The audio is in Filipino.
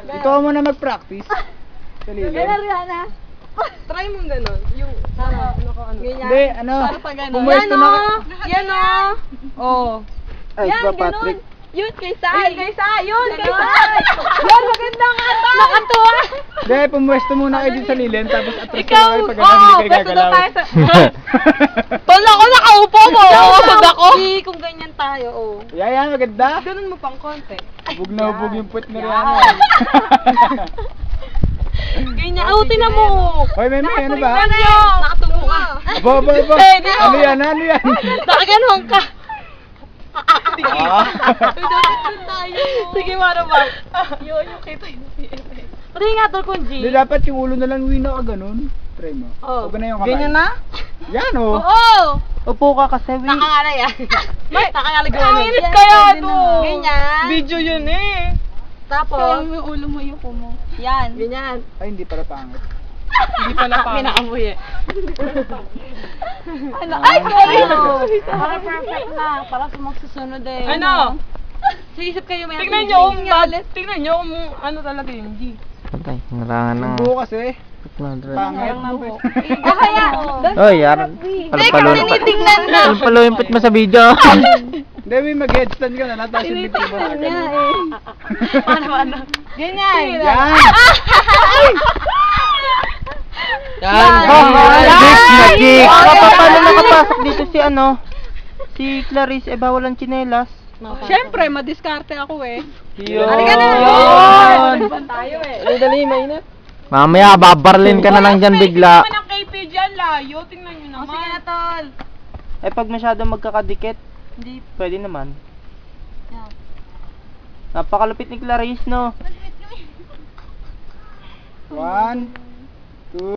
Ikaw muna mag-practice. Salili. Ganun, Rihanna. Try mo gano'n. Yung, ano. Ganyan. Hindi, ano. Para pa ganun. Pumwesto Yan na o! Yan o! Oh. Ay, Yan, ba, ganun. Patrick? Yun, kay Sai. Ayun, kay Sai! Yun, kay Ganun. Sai! Yan, maganda nga to! Nakatuwa! Hindi, pumwesto muna kayo dito sa lilim, tapos atras Ikaw! na kayo pag hindi kayo pwesto na gagalaw. tayo sa... Tol, ako nakaupo mo! Usod ako! Hindi, kung ganyan tayo, oh. Yan, maganda. Ganun mo pang konti. Hubog na hubog yung put na rin. Ganyan. Oh, tinan mo! Hoy, may ano ba? Ano yun? Nakatungo ka. Aba, aba, aba. Eh, di Ano mo. yan, ano yan? Nakaganon ka. Ah. Sige, maro ba? Yun, yung kita yung CNA. Pati nga, Tol Kunji. Hindi, dapat yung ulo na lang wino ka ganun. Try mo. Oh. Huwag na yung kamay. Ganyan na? Yan, oh. Oo! Upo ka kasi, wait. Nakangala yan. Nakakala gawa nun. Ayos kaya Ganyan. to. Ganyan. Video yun eh. Tapos, yung ulo mo, yung mo. yan. Ganyan. Ay, hindi pala pangit. Hindi pala pa. Pinaamoy eh. Ano? Ay, kayo! Para perfect na. Para sa magsusunod eh. Ano? Siisip kayo may Tingnan nyo kung tingnan nyo kung ano talaga yung G. Patay, narangan ng... Yung buho kasi, Pangit. pangit. O kaya, Oy, yar. Palpalo na tinitingnan na. Palpalo yung pit mo sa video. Hindi, may mag-headstand ka na, tapos yung bigyan mo na ganun. Paano? Ganyan. Yan! Magic! Paano nakapasok dito si ano? Si Clarice, eh bawal ang tsinelas. Siyempre, madiskarte ako eh. Yun! Halika na. Yun! Tayo eh. Dali, mainit. Mamaya, babarlin ka na lang dyan bigla. Hindi naman ang KP dyan, layo. Tingnan nyo O naman. sige na, Tol. Eh pag masyado magkakadikit, Hindi. pwede naman. Yan. Napakalupit ni Clarice, no? 1, 2,